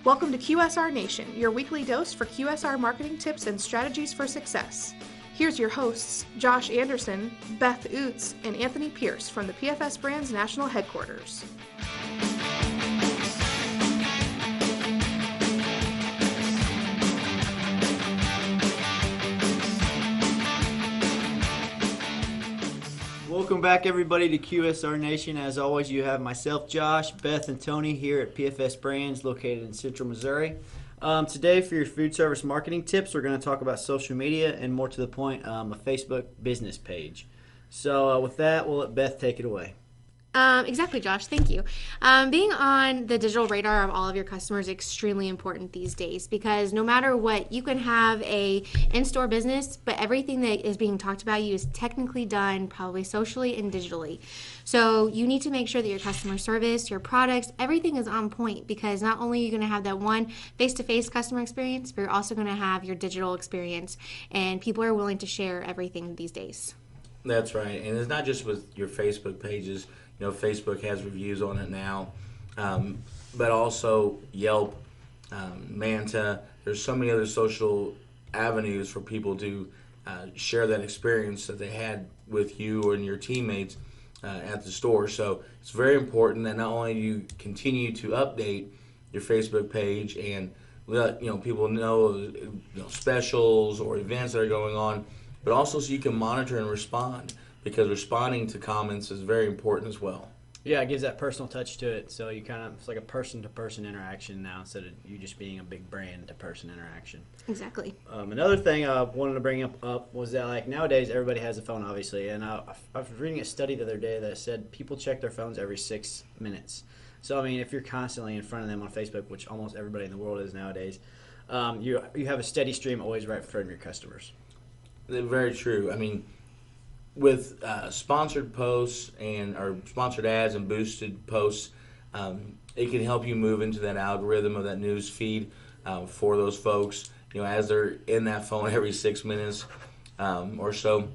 Welcome to QSR Nation, your weekly dose for QSR marketing tips and strategies for success. Here's your hosts, Josh Anderson, Beth Oots, and Anthony Pierce from the PFS Brands National Headquarters. Welcome back, everybody, to QSR Nation. As always, you have myself, Josh, Beth, and Tony here at PFS Brands, located in Central Missouri. Today, for your food service marketing tips, we're going to talk about social media and, more to the point, a Facebook business page. So with that, we'll let Beth take it away. Exactly, Josh. Thank you. Being on the digital radar of all of your customers is extremely important these days because no matter what, you can have a in-store business, but everything that is being talked about you is technically done probably socially and digitally. So you need to make sure that your customer service, your products, everything is on point because not only are you going to have that one face-to-face customer experience, but you're also going to have your digital experience, and people are willing to share everything these days. That's right, and it's not just with your Facebook pages. You know, Facebook has reviews on it now, but also Yelp, Manta. There's so many other social avenues for people to share that experience that they had with you and your teammates at the store. So it's very important that not only do you continue to update your Facebook page and let people know specials or events that are going on, but also so you can monitor and respond, because responding to comments is very important as well. Yeah, it gives that personal touch to it, so it's like a person-to-person interaction now instead of you just being a big brand-to-person interaction. Exactly. Another thing I wanted to bring up was that nowadays everybody has a phone, obviously, and I was reading a study the other day that said people check their phones every 6 minutes. So if you're constantly in front of them on Facebook, which almost everybody in the world is nowadays, you have a steady stream always right in front of your customers. Very true. With sponsored posts or sponsored ads and boosted posts, it can help you move into that algorithm of that news feed for those folks, as they're in that phone every 6 minutes or so.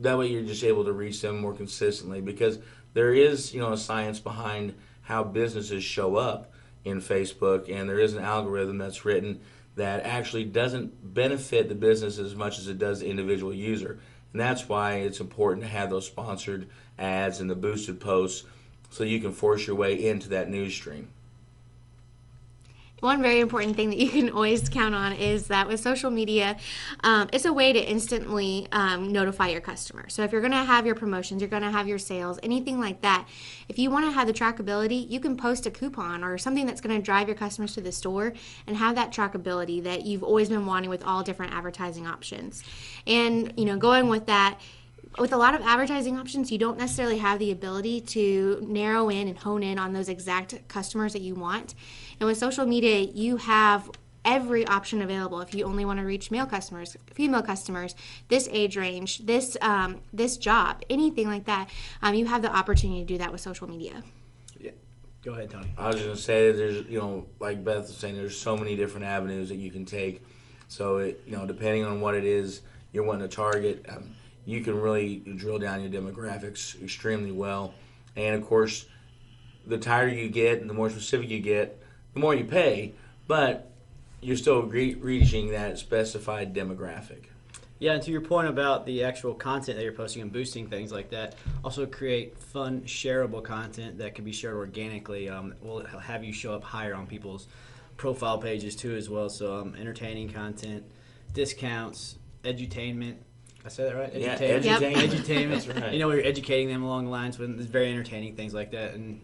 That way you're just able to reach them more consistently, because there is, a science behind how businesses show up in Facebook, and there is an algorithm that's written that actually doesn't benefit the business as much as it does the individual user. And that's why it's important to have those sponsored ads and the boosted posts so you can force your way into that news stream. One very important thing that you can always count on is that with social media, it's a way to instantly notify your customer. So if you're going to have your promotions, you're going to have your sales, anything like that, if you want to have the trackability, you can post a coupon or something that's going to drive your customers to the store and have that trackability that you've always been wanting with all different advertising options. And, going with that, with a lot of advertising options, you don't necessarily have the ability to narrow in and hone in on those exact customers that you want. And with social media, you have every option available. If you only want to reach male customers, female customers, this age range, this job, anything like that, you have the opportunity to do that with social media. Yeah. Go ahead, Tony. I was just going to say that there's, like Beth was saying, there's so many different avenues that you can take. So, depending on what it is you're wanting to target, you can really drill down your demographics extremely well. And, of course, the tighter you get and the more specific you get, the more you pay, but you're still reaching that specified demographic. Yeah, and to your point about the actual content that you're posting and boosting things like that, also create fun, shareable content that can be shared organically. Will have you show up higher on people's profile pages too as well. So entertaining content, discounts, edutainment. I said that right? Yeah, edutainment. That's right. Where you're educating them along the lines with very entertaining things like that. And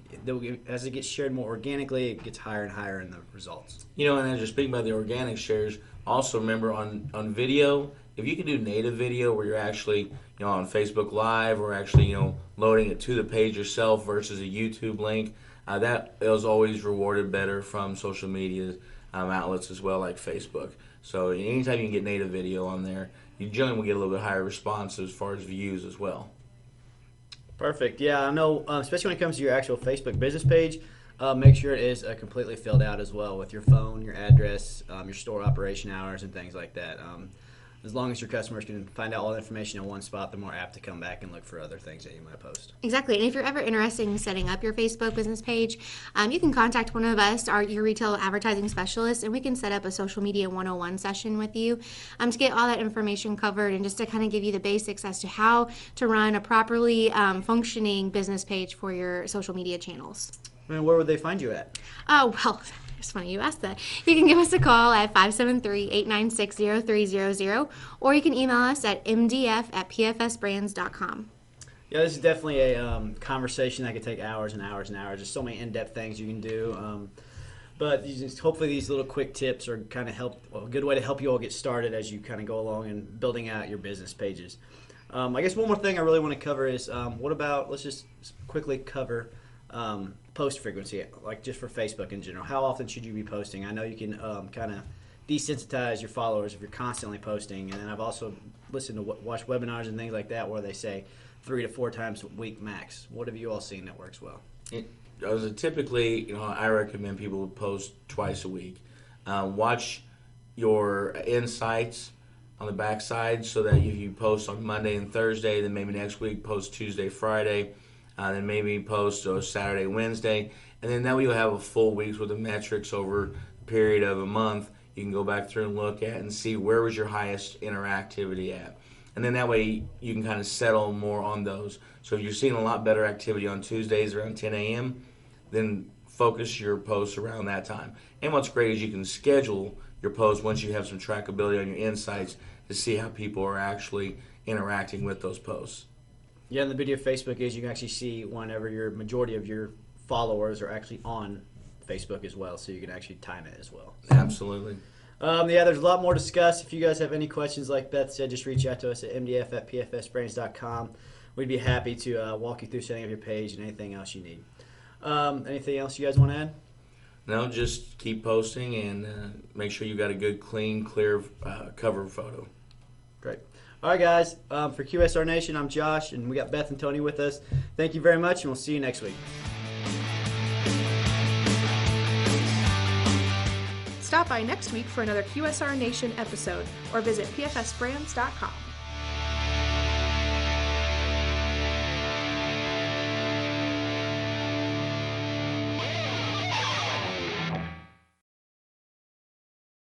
as it gets shared more organically, it gets higher and higher in the results. And as you're speaking about the organic shares, also remember on video, if you can do native video where you're actually, on Facebook Live or actually, loading it to the page yourself versus a YouTube link, that is always rewarded better from social media outlets as well, like Facebook. So anytime you can get native video on there, you generally will get a little bit higher response as far as views as well. Perfect. Yeah, I know, especially when it comes to your actual Facebook business page, make sure it is completely filled out as well with your phone, your address, your store operation hours, and things like that. as long as your customers can find out all the information in one spot, they're more apt to come back and look for other things that you might post. Exactly. And if you're ever interested in setting up your Facebook business page, you can contact one of us, your retail advertising specialist, and we can set up a social media 101 session with you to get all that information covered and just to kind of give you the basics as to how to run a properly functioning business page for your social media channels. And where would they find you at? Oh, well, it's funny you asked that. You can give us a call at 573-896-0300, or you can email us at mdf@pfsbrands.com. Yeah, this is definitely a conversation that could take hours and hours and hours. There's so many in-depth things you can do. But hopefully these little quick tips are kind of a good way to help you all get started as you kind of go along and building out your business pages. I guess one more thing I really want to cover is let's just quickly cover post frequency, like just for Facebook in general. How often should you be posting? I know you can kind of desensitize your followers if you're constantly posting, and then I've also listened to watch webinars and things like that where they say 3 to 4 times a week max. What have you all seen that works well? Typically, I recommend people post twice a week. Watch your insights on the backside so that if you post on Monday and Thursday, then maybe next week post Tuesday, Friday, then maybe post Saturday, Wednesday, and then that way you'll have a full week's worth of metrics over a period of a month. You can go back through and look at and see where was your highest interactivity at. And then that way you can kind of settle more on those. So if you're seeing a lot better activity on Tuesdays around 10 a.m., then focus your posts around that time. And what's great is you can schedule your posts once you have some trackability on your insights to see how people are actually interacting with those posts. Yeah, and the beauty of Facebook is you can actually see whenever your majority of your followers are actually on Facebook as well, so you can actually time it as well. Absolutely. Yeah, there's a lot more to discuss. If you guys have any questions, like Beth said, just reach out to us at mdf@pfsbrands.com. We'd be happy to walk you through setting up your page and anything else you need. Anything else you guys want to add? No, just keep posting and make sure you got a good, clean, clear cover photo. Great. All right, guys. For QSR Nation, I'm Josh, and we got Beth and Tony with us. Thank you very much, and we'll see you next week. Stop by next week for another QSR Nation episode or visit pfsbrands.com.